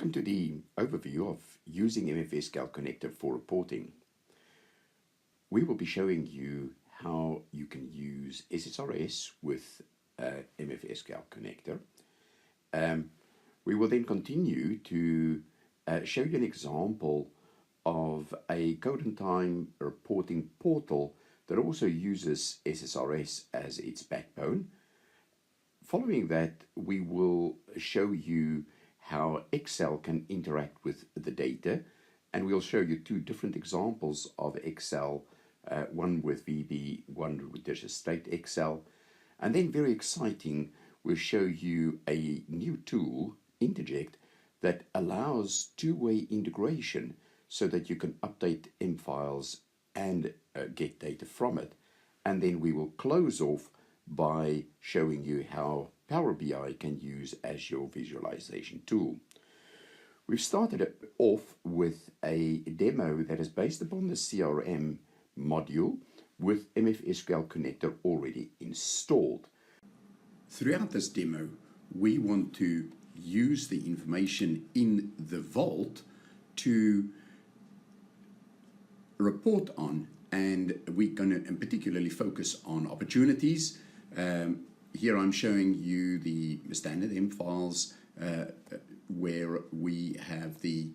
Welcome to the overview of using MFSQL Connector for reporting. We will be showing you how you can use SSRS with MFSQL Connector. We will then continue to show you an example of a code and time reporting portal that also uses SSRS as its backbone. Following that, we will show you how Excel can interact with the data, and we'll show you two different examples of Excel, one with VB, one with just straight Excel. And then, very exciting, we'll show you a new tool, Interject, that allows two-way integration so that you can update M files and get data from it. And then we will close off by showing you how Power BI can use as your visualization tool. We've started off with a demo that is based upon the CRM module with MFSQL Connector already installed. Throughout this demo, we want to use the information in the vault to report on, and we're going to particularly focus on opportunities. Here I'm showing you the standard M files where we have the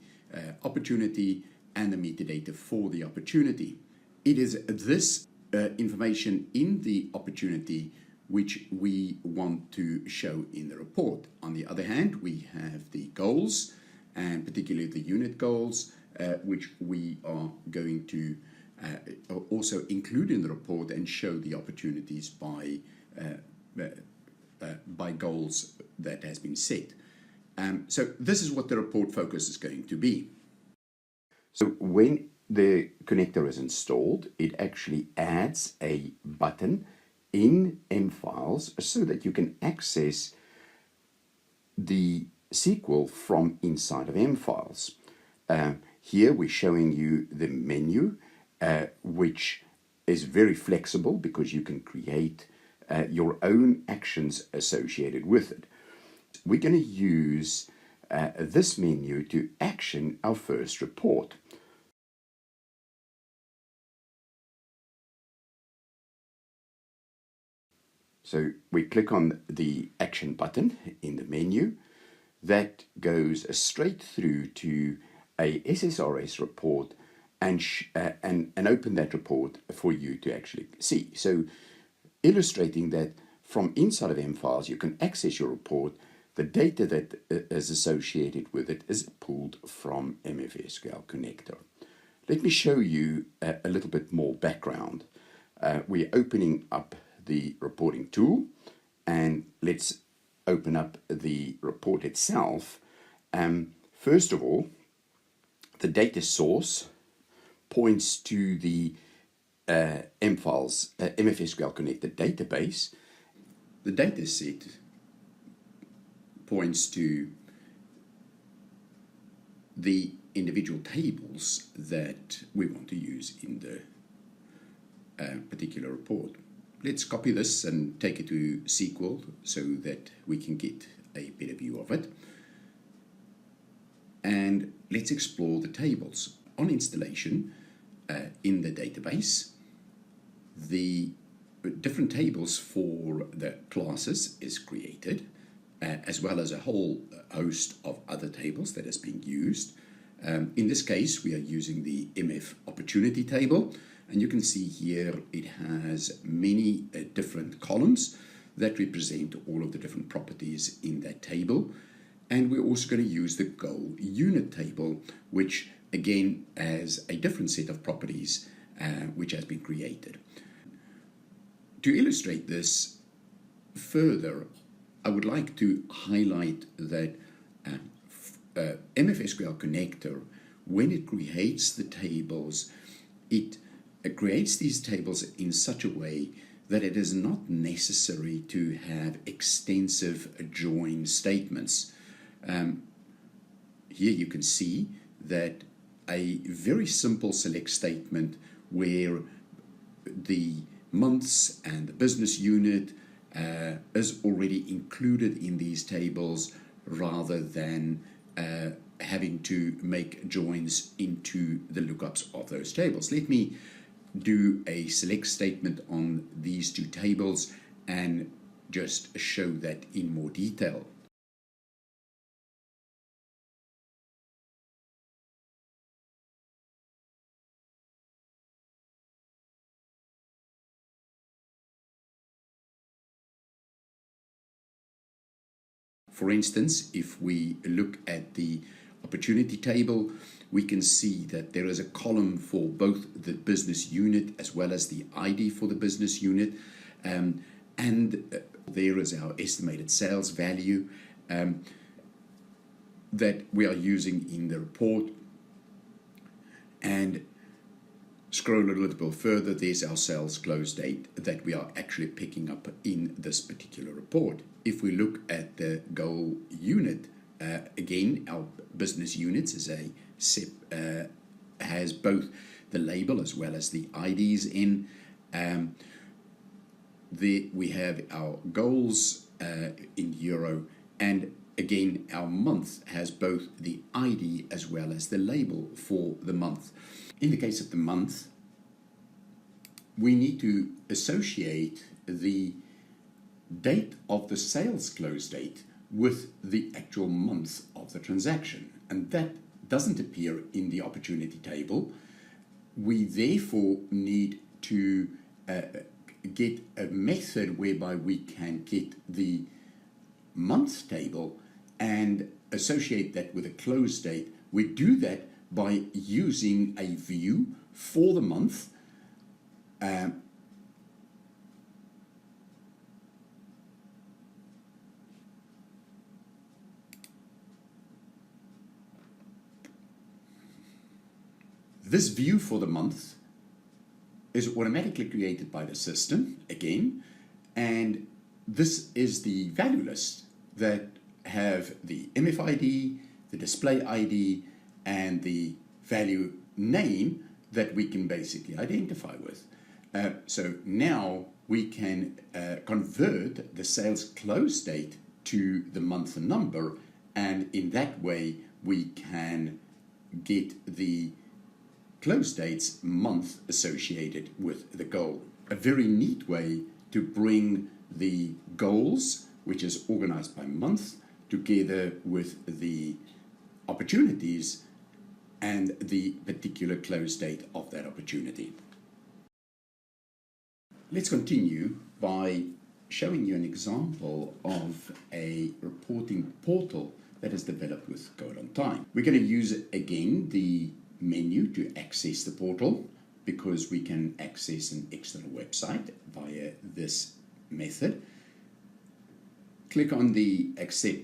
opportunity and the metadata for the opportunity. It is this information in the opportunity which we want to show in the report. On the other hand, we have the goals, and particularly the unit goals, which we are going to also include in the report and show the opportunities by goals that has been set. So this is what the report focus is going to be. So when the connector is installed, it actually adds a button in M files so that you can access the SQL from inside of M files. Here we're showing you the menu, which is very flexible because you can create your own actions associated with it. We're going to use this menu to action our first report. So we click on the action button in the menu. That goes straight through to a SSRS report and open that report for you to actually see. So illustrating that from inside of M files, you can access your report. The data that is associated with it is pulled from MFSQL Connector. Let me show you a little bit more background. We're opening up the reporting tool, and let's open up the report itself. First of all, the data source points to the M files, MFSQL Connector database. The data set points to the individual tables that we want to use in the particular report. Let's copy this and take it to SQL so that we can get a better view of it. And let's explore the tables. On installation in the database, the different tables for the classes is created, as well as a whole host of other tables that is being used. In this case, we are using the MF opportunity table, and you can see here it has many different columns that represent all of the different properties in that table. And we're also going to use the goal unit table, which again has a different set of properties which has been created. To illustrate this further, I would like to highlight that MFSQL Connector, when it creates the tables, it creates these tables in such a way that it is not necessary to have extensive join statements. Here you can see that a very simple select statement where the months and the business unit is already included in these tables rather than having to make joins into the lookups of those tables. Let me do a select statement on these two tables and just show that in more detail. For instance, if we look at the opportunity table, we can see that there is a column for both the business unit as well as the ID for the business unit. And there is our estimated sales value that we are using in the report. And scroll a little bit further, there's our sales close date that we are actually picking up in this particular report. If we look at the goal unit, again, our business units is has both the label as well as the IDs in. We have our goals in euro, and again, our month has both the ID as well as the label for the month. In the case of the month, we need to associate the date of the sales close date with the actual month of the transaction, and that doesn't appear in the opportunity table. We therefore need to get a method whereby we can get the month table and associate that with a close date. We do that by using a view for the month. This view for the month is automatically created by the system again, and this is the value list that have the MFID, the display ID, and the value name that we can basically identify with. So now we can convert the sales close date to the month number, and in that way we can get the close dates month associated with the goal. A very neat way to bring the goals, which is organized by month, together with the opportunities and the particular close date of that opportunity. Let's continue by showing you an example of a reporting portal that is developed with Code on Time. We're going to use again the menu to access the portal, because we can access an external website via this method. Click on the accept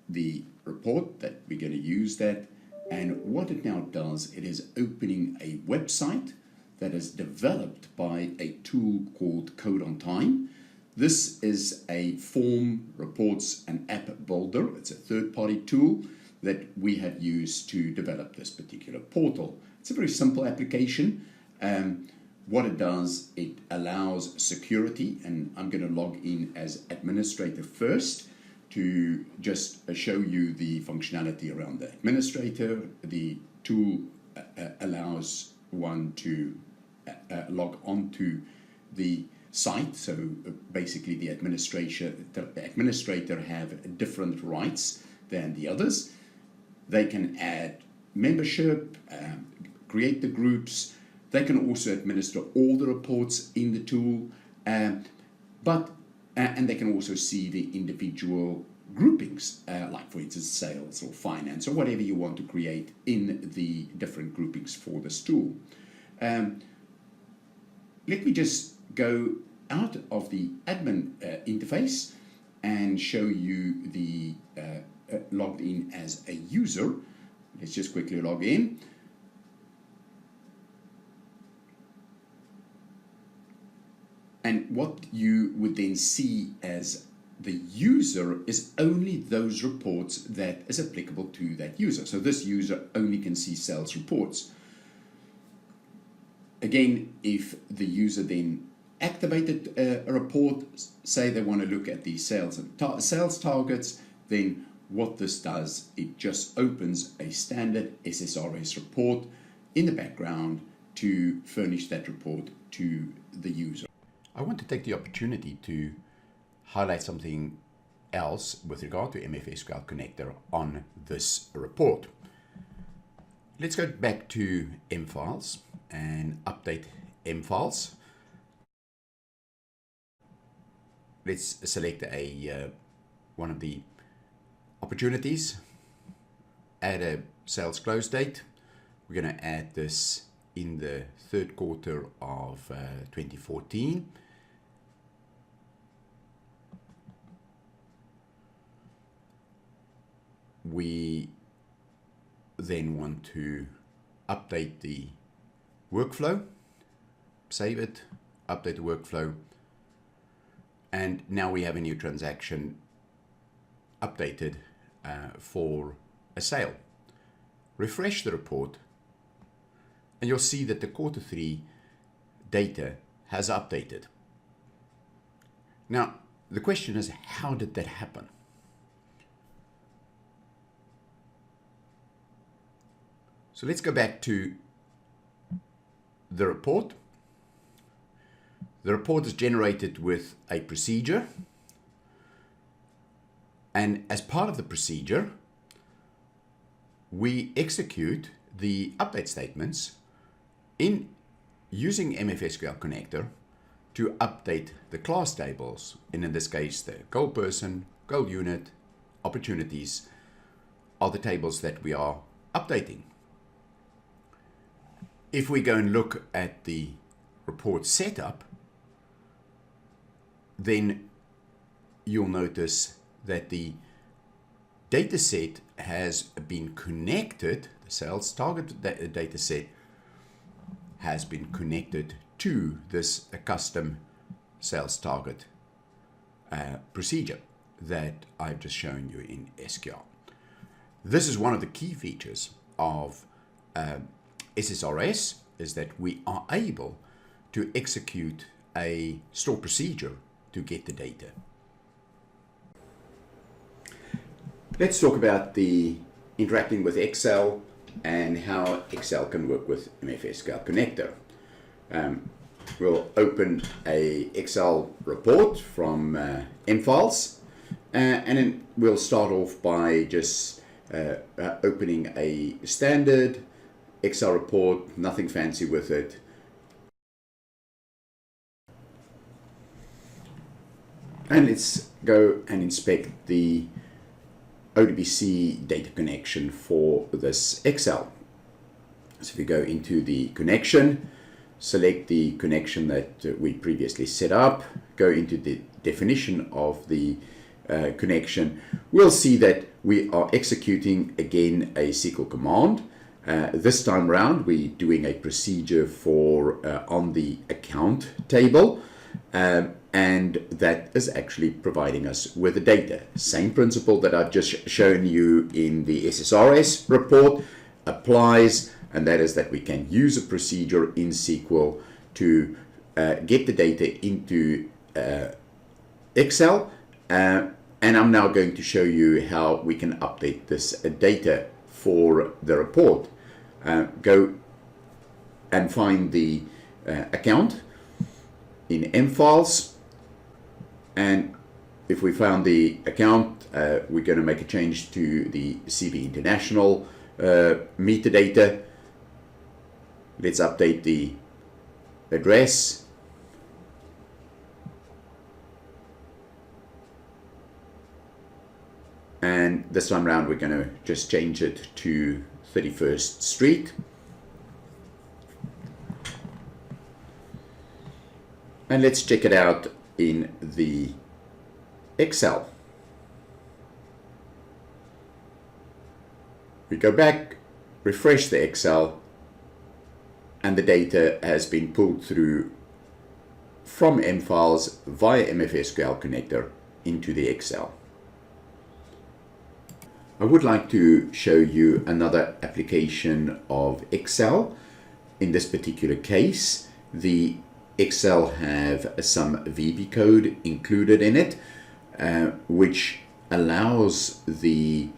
the report that we're going to use that, and what it now does, it is opening a website that is developed by a tool called Code on Time. This is a form, reports, and app builder. It's a third-party tool that we have used to develop this particular portal. It's a very simple application. What it does, it allows security, and I'm going to log in as administrator first to just show you the functionality around the administrator. The tool allows one to log on to the site, so basically the administrator have different rights than the others. They can add membership, create the groups. They can also administer all the reports in the tool, and they can also see the individual groupings, like for instance sales or finance or whatever you want to create in the different groupings for this tool. Let me just go out of the admin interface and show you the logged in as a user. Let's just quickly log in. And what you would then see as the user is only those reports that is applicable to that user. So this user only can see sales reports. Again, if the user then activated a report, say they want to look at the sales and sales targets, then what this does, it just opens a standard SSRS report in the background to furnish that report to the user. I want to take the opportunity to highlight something else with regard to MFSQL Connector on this report. Let's go back to mFiles and update mFiles. Let's select one of the opportunities, add a sales close date. We're going to add this in the third quarter of 2014. We then want to update the workflow, save it, update the workflow, and now we have a new transaction updated for a sale. Refresh the report and you'll see that the quarter 3 data has updated. Now the question is, how did that happen? So let's go back to the report. The report is generated with a procedure, and as part of the procedure we execute the update statements in using MFSQL Connector to update the class tables, and in this case the goal person, goal unit, opportunities are the tables that we are updating. If we go and look at the report setup, then you'll notice that the data set has been connected, the sales target data set has been connected to this custom sales target procedure that I've just shown you in SQL. This is one of the key features of SSRS, is that we are able to execute a store procedure to get the data. Let's talk about the interacting with Excel and how Excel can work with MFSQL Connector. We'll open a Excel report from mFiles, and then we'll start off by just opening a standard Excel report, nothing fancy with it. And let's go and inspect the ODBC data connection for this Excel. So if we go into the connection, select the connection that we previously set up, go into the definition of the connection, we'll see that we are executing again a SQL command. This time round we're doing a procedure for on the account table, and that is actually providing us with the data. Same principle that I've just shown you in the SSRS report applies, and that is that we can use a procedure in SQL to get the data into Excel, and I'm now going to show you how we can update this data for the report. Go and find the account in mFiles, and if we found the account, we're going to make a change to the CV International metadata. Let's update the address. And this time around we're going to just change it to 31st Street. And let's check it out in the Excel. We go back, refresh the Excel, and the data has been pulled through from mFiles via MFSQL Connector into the Excel. I would like to show you another application of Excel. In this particular case, the Excel have some VB code included in it, which allows the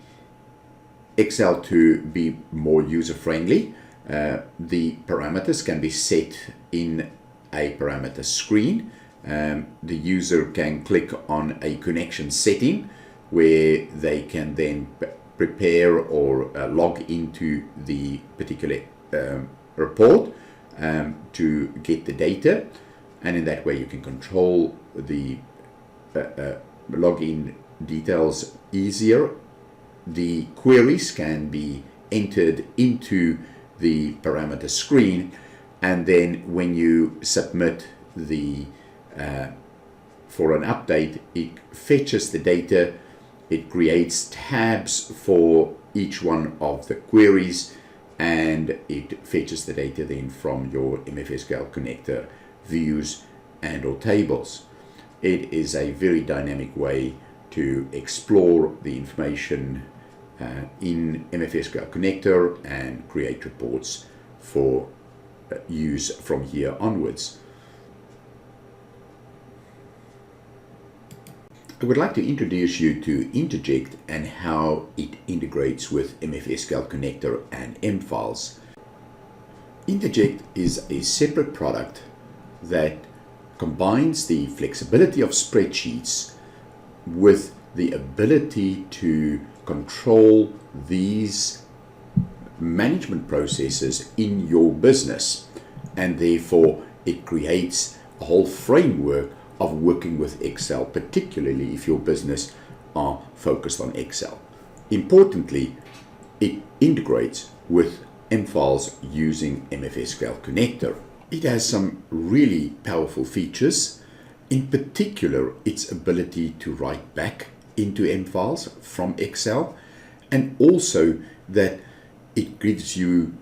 Excel to be more user-friendly. The parameters can be set in a parameter screen. The user can click on a connection setting where they can then prepare or log into the particular report to get the data, and in that way you can control the login details easier. The queries can be entered into the parameter screen, and then when you submit the for an update, it fetches the data, it creates tabs for each one of the queries, and it fetches the data then from your MFSQL Connector views and or tables. It is a very dynamic way to explore the information in MFSQL Connector and create reports for use from here onwards. I would like to introduce you to Interject and how it integrates with MFSQL Connector and M-Files. Interject is a separate product that combines the flexibility of spreadsheets with the ability to control these management processes in your business, and therefore it creates a whole framework of working with Excel, particularly if your business are focused on Excel. Importantly, it integrates with M-Files using MFSQL Connector. It has some really powerful features, in particular its ability to write back into M-Files from Excel, and also that it gives you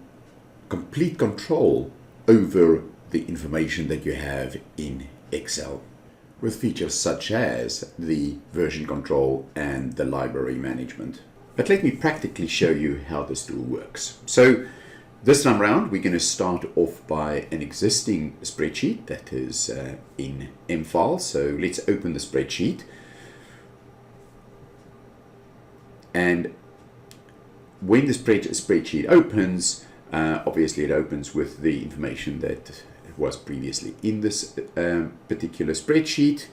complete control over the information that you have in Excel, with features such as the version control and the library management. But let me practically show you how this tool works. So this time around, we're going to start off by an existing spreadsheet that is in M-Files. So let's open the spreadsheet. And when the spreadsheet opens, obviously it opens with the information that was previously in this particular spreadsheet.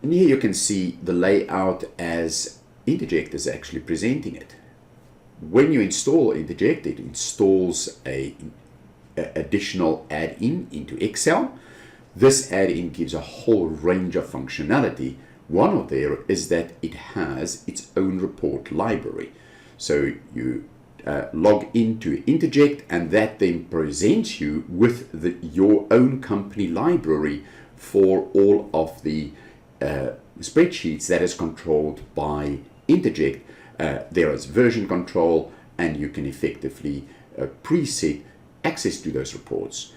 And here you can see the layout as Interject is actually presenting it. When you install Interject, it installs a additional add-in into Excel. This add-in gives a whole range of functionality. One of there is that it has its own report library. So you log into Interject, and that then presents you with your own company library for all of the spreadsheets that is controlled by Interject. There is version control, and you can effectively preset access to those reports.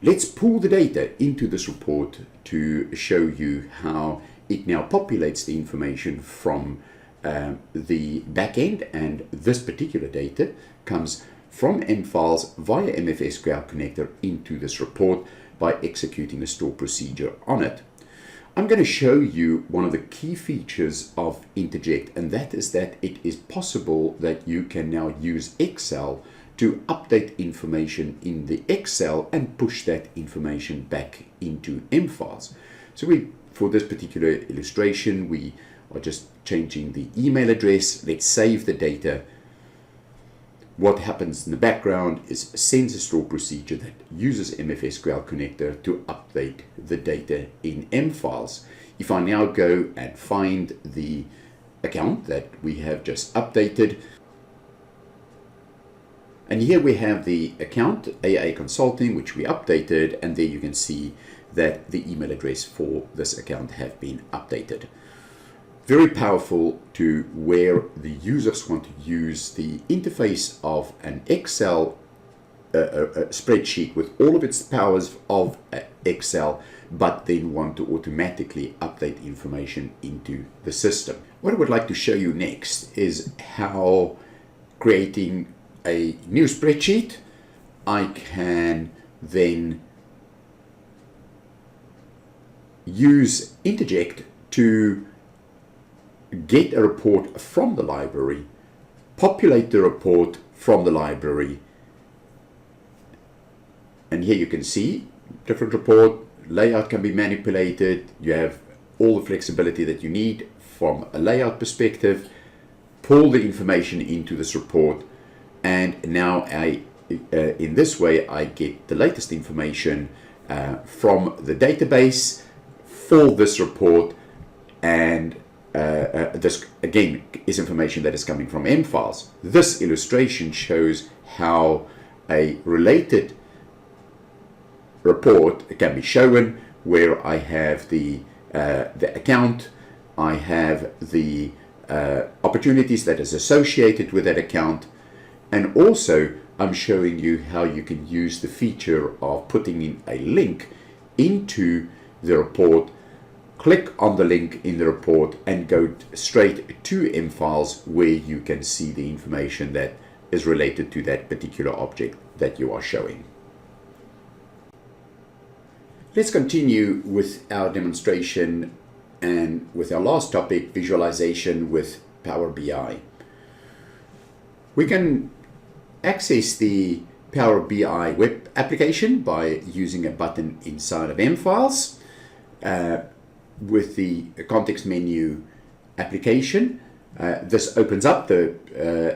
Let's pull the data into this report to show you how it now populates the information from the backend, and this particular data comes from M-Files via MFSQL Connector into this report by executing a store procedure on it. I'm going to show you one of the key features of Interject, and that is that it is possible that you can now use Excel to update information in the Excel and push that information back into M-Files. So for this particular illustration, we are just changing the email address. Let's save the data. What happens in the background is sends a store procedure that uses MFSQL Connector to update the data in M-Files. If I now go and find the account that we have just updated, and here we have the account AA Consulting, which we updated, and there you can see that the email address for this account have been updated. Very powerful to where the users want to use the interface of an Excel spreadsheet with all of its powers of Excel, but then want to automatically update information into the system. What I would like to show you next is how creating a new spreadsheet, I can then use Interject to get a report from the library, populate the report from the library. And here you can see different report, layout can be manipulated, you have all the flexibility that you need from a layout perspective, pull the information into this report, and now in this way I get the latest information from the database for this report, and this again is information that is coming from M files. This illustration shows how a related report can be shown, where I have the account, I have the opportunities that is associated with that account, and also I'm showing you how you can use the feature of putting in a link into the report. Click on the link in the report and go straight to M files, where you can see the information that is related to that particular object that you are showing. Let's continue with our demonstration and with our last topic, visualization with Power BI. We can access the Power BI web application by using a button inside of M files. With the context menu application, this opens up the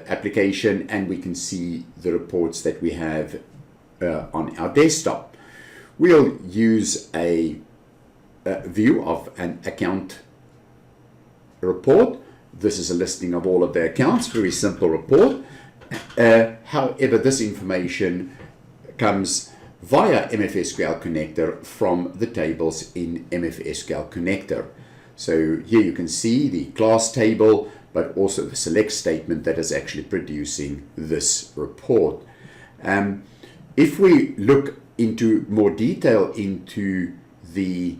application, and we can see the reports that we have on our desktop. We'll use a view of an account report. This is a listing of all of the accounts, very simple report. However, this information comes via MFSQL Connector from the tables in MFSQL Connector. So here you can see the class table, but also the select statement that is actually producing this report. If we look into more detail into the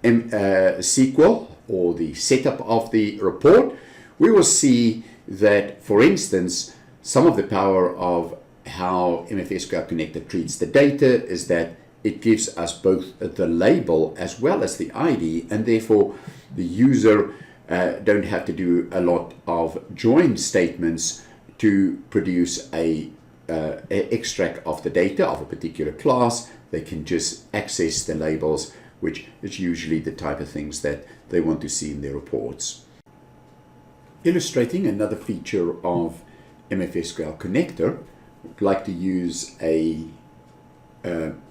SQL or the setup of the report, we will see that, for instance, some of the power of how MFSQL Connector treats the data is that it gives us both the label as well as the ID, and therefore the user don't have to do a lot of join statements to produce a extract of the data of a particular class. They can just access the labels, which is usually the type of things that they want to see in their reports. Illustrating another feature of MFSQL Connector, I'd like to use a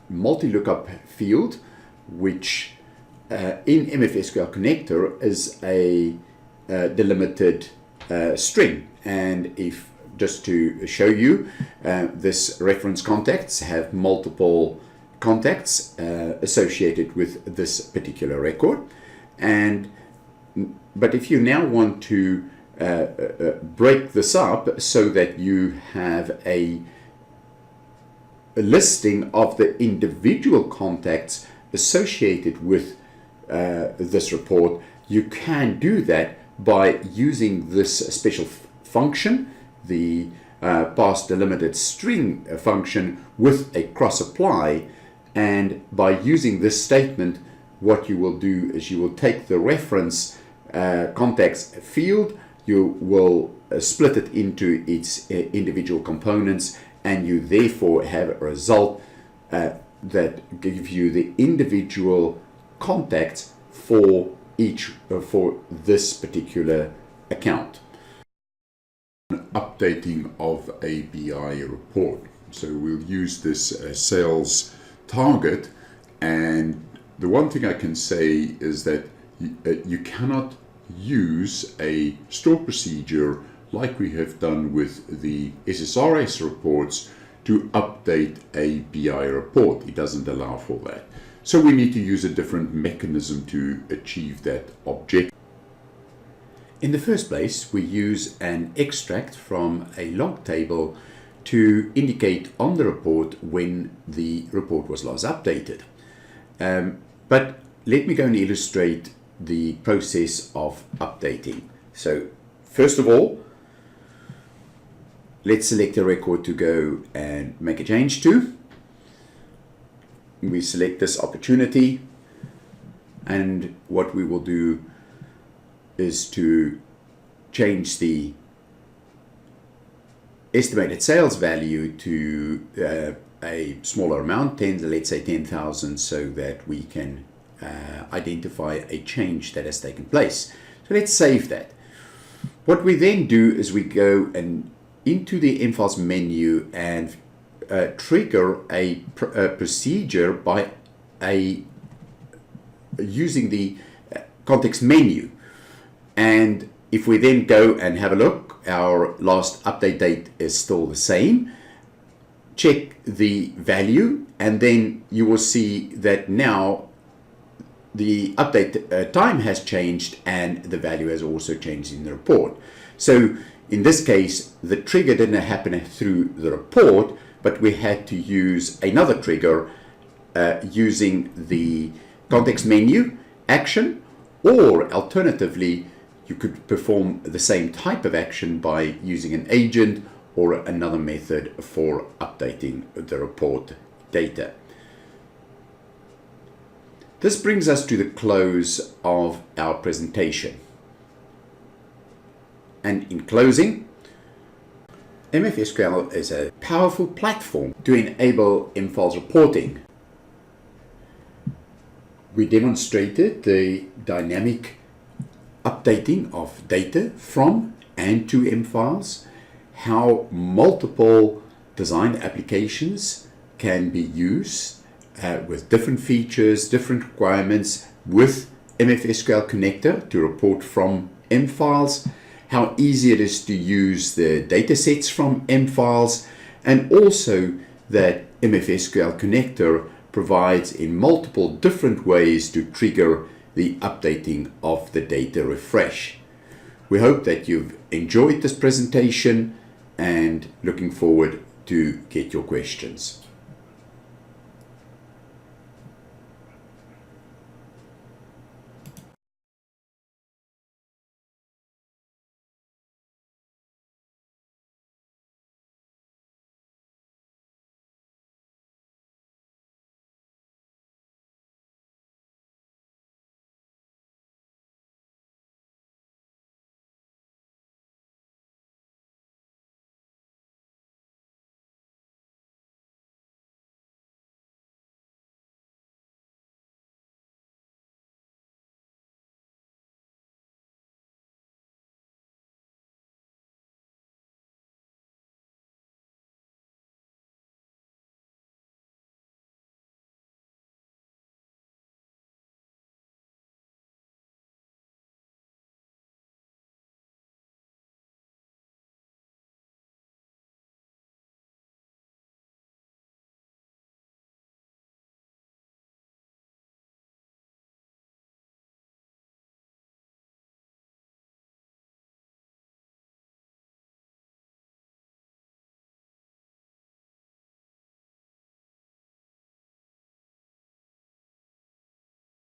multi-lookup field, which in MFSQL Connector is a delimited string. And if just to show you, this reference contacts have multiple contacts associated with this particular record. But if you now want to break this up so that you have a listing of the individual contacts associated with this report, you can do that by using this special function, the parse delimited string function, with a cross apply. And by using this statement, what you will do is you will take the reference contacts field, you will split it into its individual components, and you therefore have a result that gives you the individual contacts for each for this particular account. Updating of a BI report. So we'll use this sales target, and the one thing I can say is that you cannot use a store procedure like we have done with the SSRS reports to update a BI report. It doesn't allow for that. So we need to use a different mechanism to achieve that objective. In the first place, we use an extract from a log table to indicate on the report when the report was last updated. But let me go and illustrate the process of updating. So first of all, let's select a record to go and make a change to. We select this opportunity, and what we will do is to change the estimated sales value to a smaller amount, let's say 10,000, so that we can identify a change that has taken place. So let's save that. What we then do is we go into the MFiles menu and trigger a procedure by using the context menu. And if we then go and have a look, our last update date is still the same. Check the value, and then you will see that now the update time has changed and the value has also changed in the report. So in this case, the trigger didn't happen through the report, but we had to use another trigger using the context menu action, or alternatively, you could perform the same type of action by using an agent or another method for updating the report data. This brings us to the close of our presentation. And in closing, MFSQL is a powerful platform to enable MFiles reporting. We demonstrated the dynamic updating of data from and to MFiles, how multiple design applications can be used with different features, different requirements with MFSQL Connector to report from MFiles, how easy it is to use the datasets from MFiles, and also that MFSQL Connector provides in multiple different ways to trigger the updating of the data refresh. We hope that you've enjoyed this presentation and looking forward to get your questions.